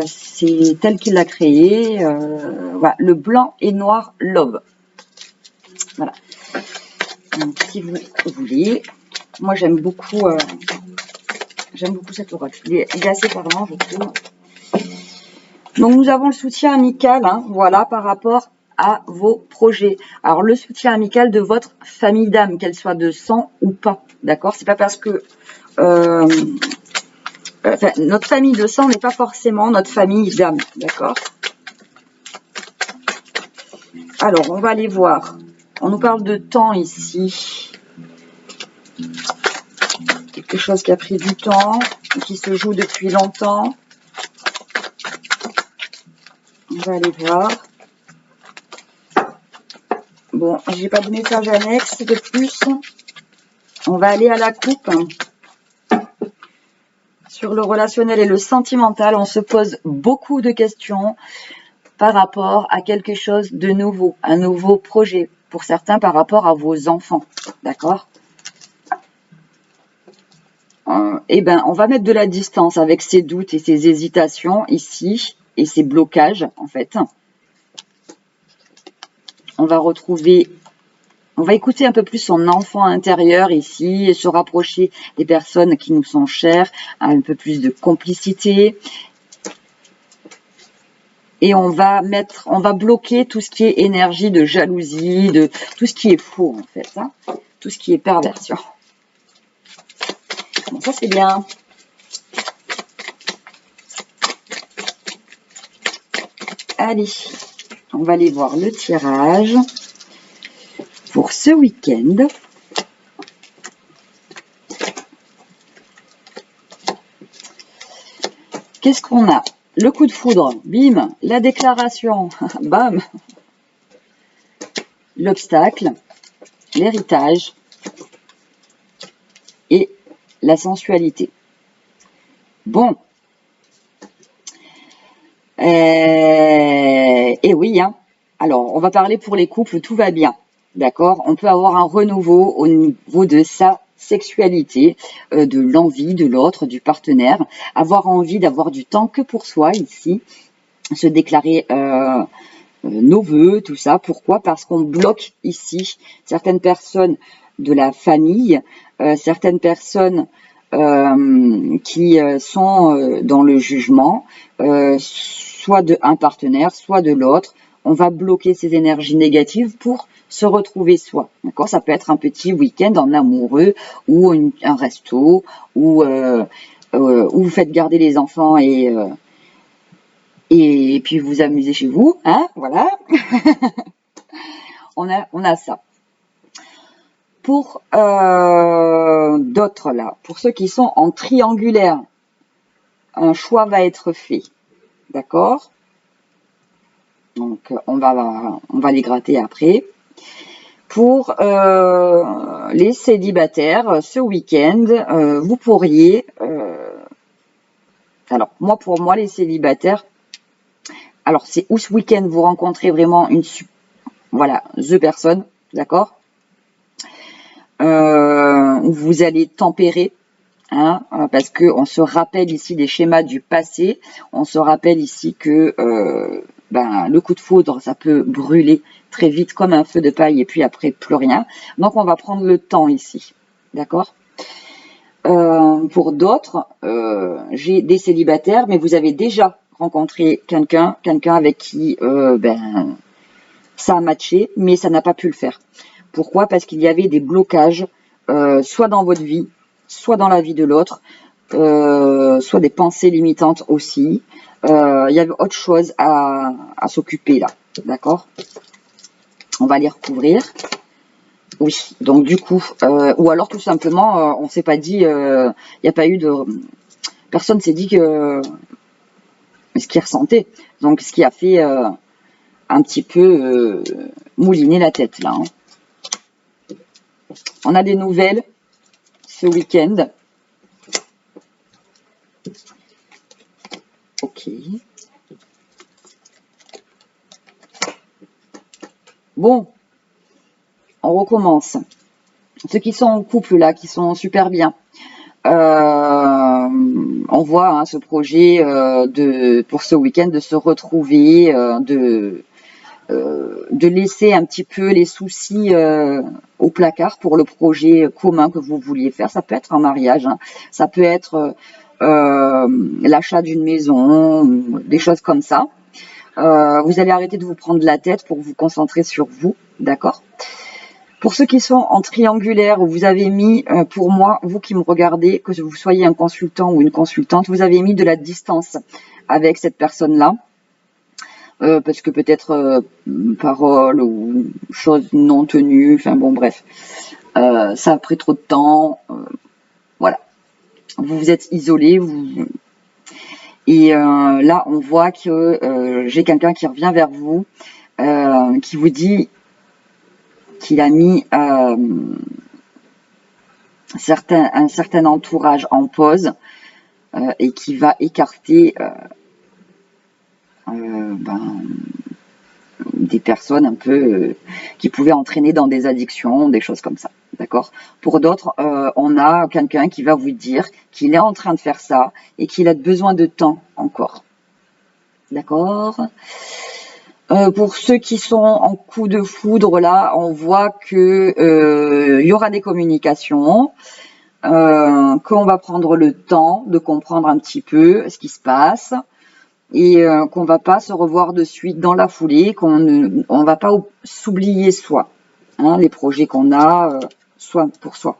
Speaker 1: C'est elle qui l'a créé. Voilà, le blanc et noir Love. Voilà. Donc, si vous voulez, moi j'aime beaucoup cet oracle. Il est assez parlant, je trouve. Donc nous avons le soutien amical, hein, voilà, par rapport à vos projets. Alors le soutien amical de votre famille d'âme, qu'elle soit de sang ou pas, d'accord? C'est pas parce que notre famille de sang n'est pas forcément notre famille d'âme, d'accord? Alors on va aller voir. On nous parle de temps ici. Quelque chose qui a pris du temps, qui se joue depuis longtemps. On va aller voir. Bon, j'ai pas de message annexe de plus. On va aller à la coupe. Sur le relationnel et le sentimental, on se pose beaucoup de questions par rapport à quelque chose de nouveau, un nouveau projet. Pour certains, par rapport à vos enfants. D'accord? Eh ben, on va mettre de la distance avec ces doutes et ces hésitations ici et ces blocages, en fait. On va écouter un peu plus son enfant intérieur ici et se rapprocher des personnes qui nous sont chères, un peu plus de complicité. Et on va bloquer tout ce qui est énergie de jalousie, de tout ce qui est faux en fait, hein, tout ce qui est perversion. Bon, ça c'est bien. Allez, on va aller voir le tirage pour ce week-end. Qu'est-ce qu'on a? Le coup de foudre, bim, la déclaration, bam, l'obstacle, l'héritage et la sensualité. Bon. Et oui, hein. Alors, on va parler pour les couples, tout va bien. D'accord? On peut avoir un renouveau au niveau de sa sexualité, de l'envie de l'autre, du partenaire, avoir envie d'avoir du temps que pour soi ici, se déclarer nos vœux, tout ça. Pourquoi? Parce qu'on bloque ici certaines personnes de la famille, certaines personnes qui sont dans le jugement, soit d'un partenaire, soit de l'autre. On va bloquer ces énergies négatives pour se retrouver soi. D'accord? Ça peut être un petit week-end en amoureux ou un resto ou vous faites garder les enfants et puis vous amusez chez vous, hein, voilà. on a ça. Pour d'autres là, pour ceux qui sont en triangulaire, un choix va être fait, d'accord? Donc on va les gratter après. Pour les célibataires, ce week-end, vous pourriez... alors, pour moi, les célibataires, alors c'est où ce week-end vous rencontrez vraiment voilà, the personne, d'accord, vous allez tempérer, hein, parce que on se rappelle ici des schémas du passé, on se rappelle ici que le coup de foudre, ça peut brûler très vite comme un feu de paille et puis après plus rien. Donc on va prendre le temps ici, d'accord. Pour d'autres, j'ai des célibataires, mais vous avez déjà rencontré quelqu'un avec qui ça a matché, mais ça n'a pas pu le faire. Pourquoi? Parce qu'il y avait des blocages, soit dans votre vie, soit dans la vie de l'autre, soit des pensées limitantes aussi. Il y avait autre chose à s'occuper là, d'accord? On va les recouvrir. Oui, donc du coup, ou alors tout simplement, on s'est pas dit, il n'y a pas eu de... Personne s'est dit que ce qu'il ressentait. Donc ce qui a fait un petit peu mouliner la tête là. Hein. On a des nouvelles ce week-end. Ok. Bon. On recommence. Ceux qui sont en couple là, qui sont super bien, on voit ce projet pour ce week-end de se retrouver, de laisser un petit peu les soucis au placard pour le projet commun que vous vouliez faire. Ça peut être un mariage, hein. Ça peut être l'achat d'une maison, des choses comme ça. Vous allez arrêter de vous prendre la tête pour vous concentrer sur vous, d'accord ? Pour ceux qui sont en triangulaire, vous avez mis, pour moi, vous qui me regardez, que vous soyez un consultant ou une consultante, vous avez mis de la distance avec cette personne-là. Parce que peut-être parole ou choses non tenues, enfin bon bref, ça a pris trop de temps, voilà. Vous vous êtes isolé, et là on voit que j'ai quelqu'un qui revient vers vous, qui vous dit qu'il a mis un certain entourage en pause et qui va écarter des personnes un peu qui pouvaient entraîner dans des addictions, des choses comme ça, d'accord. Pour d'autres, on a quelqu'un qui va vous dire qu'il est en train de faire ça et qu'il a besoin de temps encore, d'accord. Pour ceux qui sont en coup de foudre, là, on voit que y aura des communications, qu'on va prendre le temps de comprendre un petit peu ce qui se passe et qu'on va pas se revoir de suite dans la foulée, on va pas s'oublier soi, hein, les projets qu'on a, soit pour soi.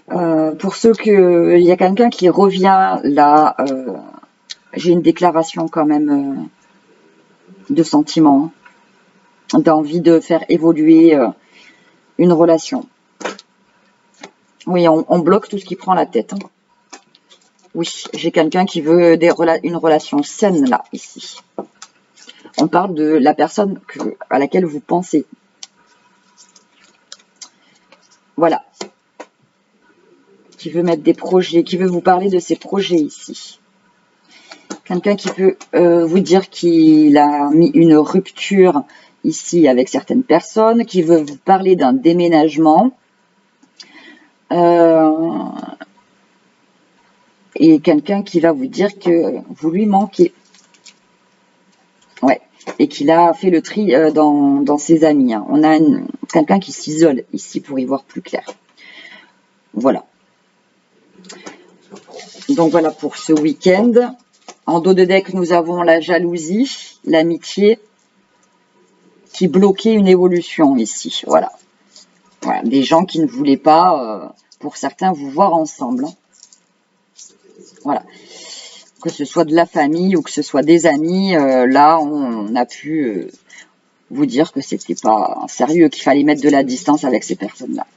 Speaker 1: Pour ceux il y a quelqu'un qui revient là, j'ai une déclaration quand même de sentiment, d'envie de faire évoluer une relation. Oui, on bloque tout ce qui prend la tête. Hein. Oui, j'ai quelqu'un qui veut une relation saine là, ici. On parle de la personne à laquelle vous pensez. Voilà. Qui veut mettre des projets, qui veut vous parler de ses projets ici. Quelqu'un qui peut vous dire qu'il a mis une rupture ici avec certaines personnes, qui veut vous parler d'un déménagement. Et quelqu'un qui va vous dire que vous lui manquez. Ouais. Et qu'il a fait le tri dans ses amis. Hein. On a quelqu'un qui s'isole ici pour y voir plus clair. Voilà. Donc voilà pour ce week-end. En dos de deck, nous avons la jalousie, l'amitié, qui bloquait une évolution ici. Voilà. Voilà. Des gens qui ne voulaient pas, pour certains, vous voir ensemble. Hein. Voilà. Que ce soit de la famille ou que ce soit des amis, là, on a pu vous dire que c'était pas sérieux, qu'il fallait mettre de la distance avec ces personnes-là.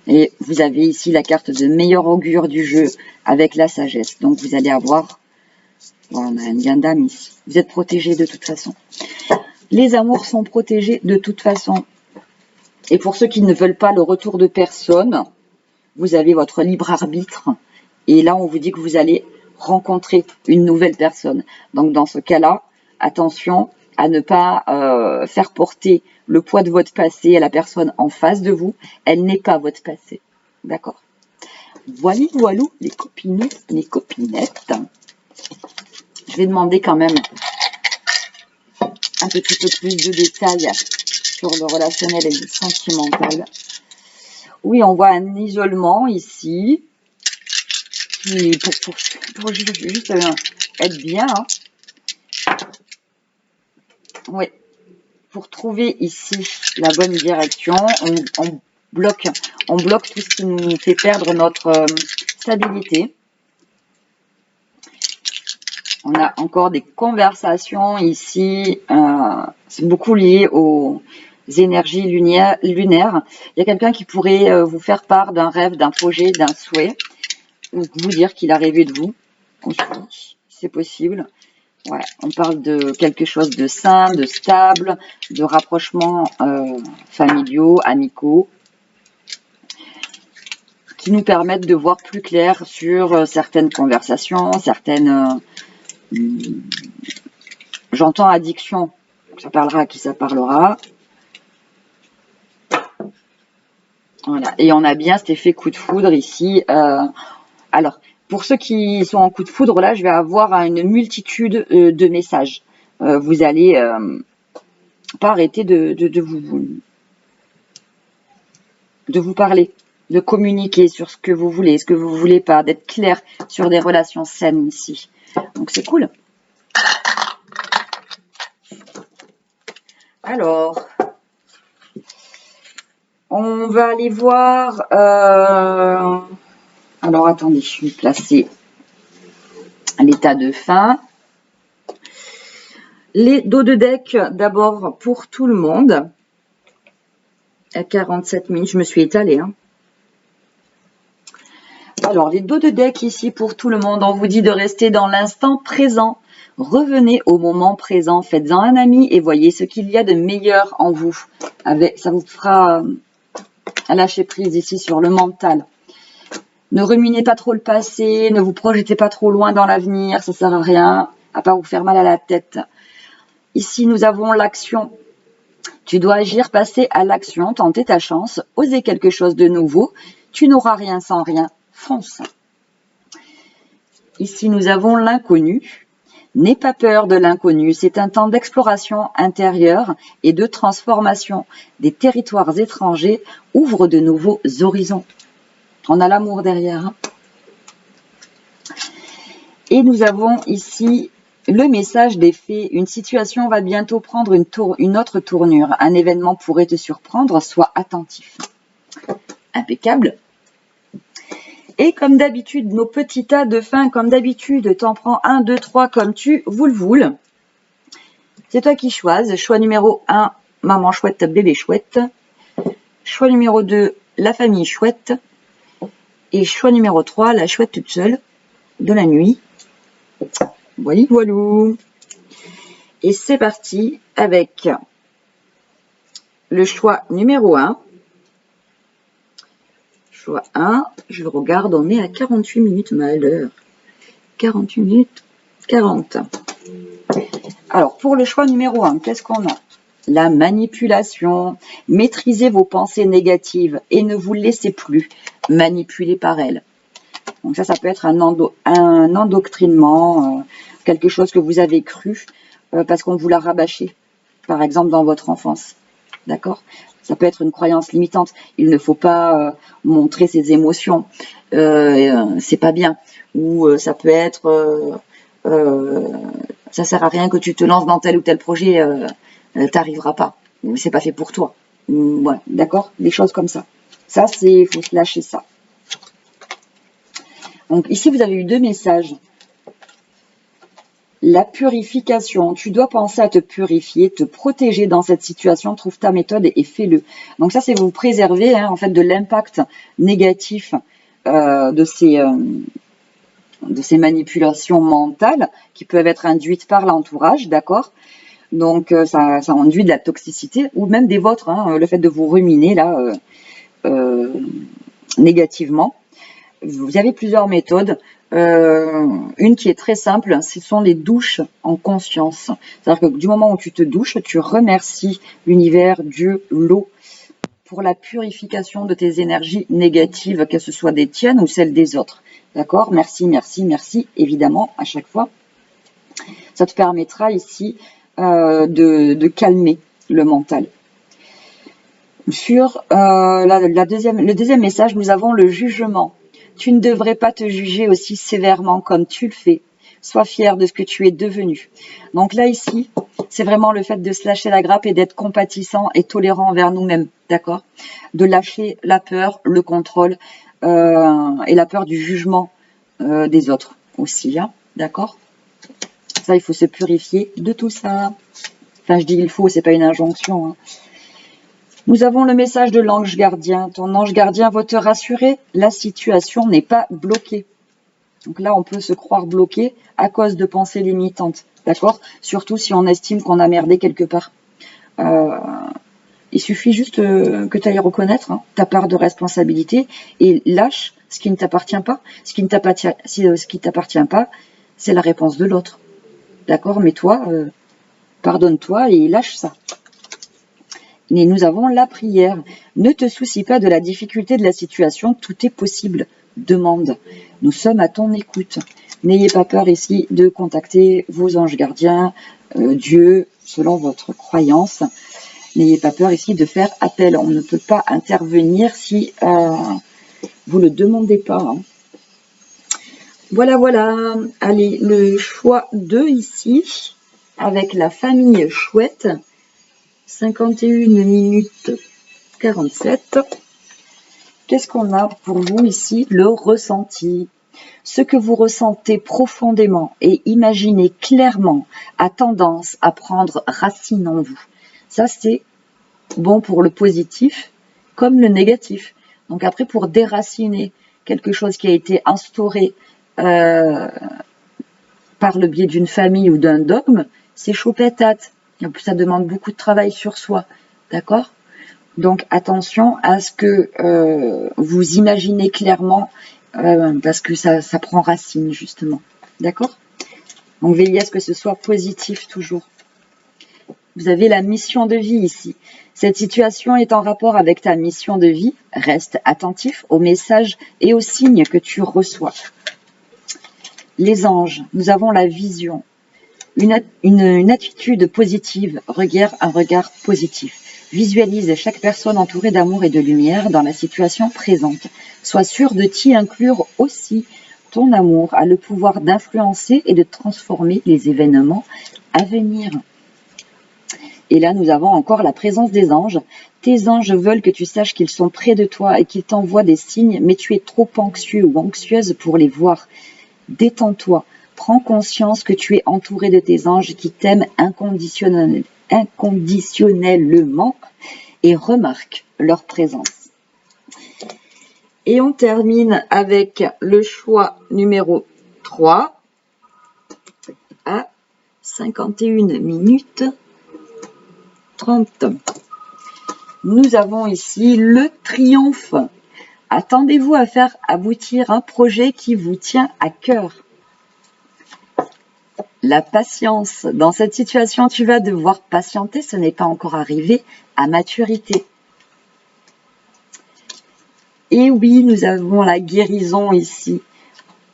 Speaker 1: Et vous avez ici la carte de meilleur augure du jeu avec la sagesse. Donc, vous allez avoir... Bon, on a une gain d'âme ici. Vous êtes protégés de toute façon. Les amours sont protégés de toute façon. Et pour ceux qui ne veulent pas le retour de personne, vous avez votre libre arbitre. Et là, on vous dit que vous allez rencontrer une nouvelle personne. Donc, dans ce cas-là, attention à ne pas faire porter le poids de votre passé à la personne en face de vous. Elle n'est pas votre passé. D'accord? Voilà, voilou, les copines, les copinettes. Je vais demander quand même un petit peu plus de détails sur le relationnel et le sentimental. Oui, on voit un isolement ici. Pour juste être bien. Hein. Oui. Pour trouver ici la bonne direction, on bloque tout ce qui nous fait perdre notre stabilité. On a encore des conversations ici. C'est beaucoup lié aux énergies lunaires. Il y a quelqu'un qui pourrait vous faire part d'un rêve, d'un projet, d'un souhait, ou vous dire qu'il a rêvé de vous. C'est possible. Ouais, on parle de quelque chose de sain, de stable, de rapprochements familiaux, amicaux, qui nous permettent de voir plus clair sur certaines conversations, certaines... J'entends addiction, ça parlera à qui ça parlera. Voilà, et on a bien cet effet coup de foudre ici. Alors, pour ceux qui sont en coup de foudre, là, je vais avoir une multitude de messages. Vous allez pas arrêter de vous parler, de communiquer sur ce que vous voulez, ce que vous voulez pas, d'être clair sur des relations saines ici. Donc, c'est cool. Alors, on va aller voir... Alors, attendez, je vais placer l'état de fin. Les dos de deck, d'abord, pour tout le monde. À 47 minutes, je me suis étalée. Hein. Alors, les dos de deck ici pour tout le monde, on vous dit de rester dans l'instant présent. Revenez au moment présent, faites-en un ami et voyez ce qu'il y a de meilleur en vous. Ça vous fera lâcher prise ici sur le mental. Ne ruminez pas trop le passé, ne vous projetez pas trop loin dans l'avenir, ça ne sert à rien, à part vous faire mal à la tête. Ici, nous avons l'action. Tu dois agir, passer à l'action, tenter ta chance, oser quelque chose de nouveau. Tu n'auras rien sans rien, fonce. Ici, nous avons l'inconnu. N'aie pas peur de l'inconnu, c'est un temps d'exploration intérieure et de transformation. Des territoires étrangers ouvrent de nouveaux horizons. On a l'amour derrière. Hein. Et nous avons ici le message des fées. Une situation va bientôt prendre une autre tournure. Un événement pourrait te surprendre. Sois attentif. Impeccable. Et comme d'habitude, nos petits tas de fin, comme d'habitude, t'en prends 1, 2, 3 comme tu voules. C'est toi qui choisis. Choix numéro 1, maman chouette, bébé chouette. Choix numéro 2, la famille chouette. Et choix numéro 3, la chouette toute seule de la nuit. Voilà, voilou. Et c'est parti avec le choix numéro 1. Choix 1, je regarde, on est à 48 minutes, malheur. 48 minutes, 40. Alors, pour le choix numéro 1, qu'est-ce qu'on a? La manipulation. Maîtrisez vos pensées négatives et ne vous laissez plus manipuler par elles. Donc ça peut être un endoctrinement, quelque chose que vous avez cru parce qu'on vous l'a rabâché, par exemple dans votre enfance. D'accord? Ça peut être une croyance limitante. Il ne faut pas montrer ses émotions. C'est pas bien. Ou ça peut être... ça sert à rien que tu te lances dans tel ou tel projet. T'arriveras pas. C'est pas fait pour toi. Ouais, d'accord? Des choses comme ça. Ça, il faut se lâcher ça. Donc ici, vous avez eu 2 messages. La purification. Tu dois penser à te purifier, te protéger dans cette situation. Trouve ta méthode et fais-le. Donc ça, c'est vous préserver en fait de l'impact négatif de ces manipulations mentales qui peuvent être induites par l'entourage, d'accord? Donc, ça induit de la toxicité, ou même des vôtres, hein, le fait de vous ruminer, là, négativement. Vous avez plusieurs méthodes. Une qui est très simple, ce sont les douches en conscience. C'est-à-dire que du moment où tu te douches, tu remercies l'univers, Dieu, l'eau, pour la purification de tes énergies négatives, que ce soit des tiennes ou celles des autres. D'accord? Merci, merci, merci, évidemment, à chaque fois. Ça te permettra ici de calmer le mental. Sur le deuxième message, nous avons le jugement. Tu ne devrais pas te juger aussi sévèrement comme tu le fais. Sois fier de ce que tu es devenu. Donc là, ici, c'est vraiment le fait de se lâcher la grappe et d'être compatissant et tolérant envers nous-mêmes, d'accord? De lâcher la peur, le contrôle et la peur du jugement des autres aussi, hein, d'accord? Ça, il faut se purifier de tout ça. Enfin, je dis il faut, c'est pas une injonction, hein. Nous avons le message de l'ange gardien. Ton ange gardien va te rassurer. La situation n'est pas bloquée. Donc là, on peut se croire bloqué à cause de pensées limitantes. D'accord? Surtout si on estime qu'on a merdé quelque part. Il suffit juste que tu ailles reconnaître ta part de responsabilité et lâche ce qui ne t'appartient pas. Ce qui t'appartient pas, c'est la réponse de l'autre. D'accord? Mais toi, pardonne-toi et lâche ça. Et nous avons la prière. Ne te soucie pas de la difficulté de la situation, tout est possible. Demande. Nous sommes à ton écoute. N'ayez pas peur ici de contacter vos anges gardiens, Dieu, selon votre croyance. N'ayez pas peur ici de faire appel. On ne peut pas intervenir si vous ne le demandez pas, hein. Voilà, voilà. Allez, le choix 2 ici, avec la famille chouette. 51 minutes 47. Qu'est-ce qu'on a pour vous ici? Le ressenti. Ce que vous ressentez profondément et imaginez clairement a tendance à prendre racine en vous. Ça, c'est bon pour le positif comme le négatif. Donc après, pour déraciner quelque chose qui a été instauré par le biais d'une famille ou d'un dogme, c'est chaud patate. Ça demande beaucoup de travail sur soi, d'accord? Donc attention à ce que vous imaginez clairement, parce que ça prend racine justement, d'accord? Donc veillez à ce que ce soit positif toujours. Vous avez la mission de vie ici. Cette situation est en rapport avec ta mission de vie. Reste attentif aux messages et aux signes que tu reçois. Les anges, nous avons la vision. Une attitude positive, un regard positif. Visualise chaque personne entourée d'amour et de lumière dans la situation présente. Sois sûr de t'y inclure aussi. Ton amour a le pouvoir d'influencer et de transformer les événements à venir. Et là, nous avons encore la présence des anges. Tes anges veulent que tu saches qu'ils sont près de toi et qu'ils t'envoient des signes, mais tu es trop anxieux ou anxieuse pour les voir. Détends-toi. Prends conscience que tu es entouré de tes anges qui t'aiment inconditionnellement et remarque leur présence. Et on termine avec le choix numéro 3 à 51 minutes 30. Nous avons ici le triomphe. Attendez-vous à faire aboutir un projet qui vous tient à cœur. La patience. Dans cette situation, tu vas devoir patienter. Ce n'est pas encore arrivé à maturité. Et oui, nous avons la guérison ici.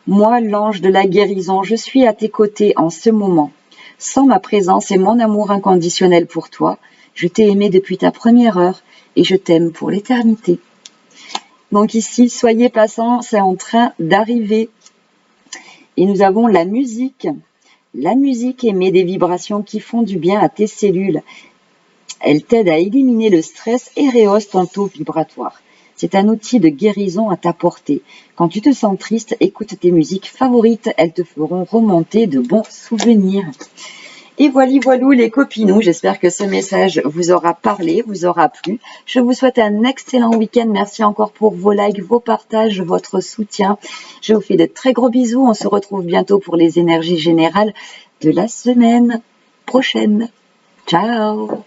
Speaker 1: Moi, l'ange de la guérison, je suis à tes côtés en ce moment. Sans ma présence et mon amour inconditionnel pour toi, je t'ai aimé depuis ta première heure et je t'aime pour l'éternité. Donc ici, soyez patients, c'est en train d'arriver. Et nous avons la musique. La musique émet des vibrations qui font du bien à tes cellules. Elle t'aide à éliminer le stress et rehausse ton taux vibratoire. C'est un outil de guérison à ta portée. Quand tu te sens triste, écoute tes musiques favorites. Elles te feront remonter de bons souvenirs. Et voilà les copinous. J'espère que ce message vous aura parlé, vous aura plu. Je vous souhaite un excellent week-end. Merci encore pour vos likes, vos partages, votre soutien. Je vous fais de très gros bisous. On se retrouve bientôt pour les énergies générales de la semaine prochaine. Ciao!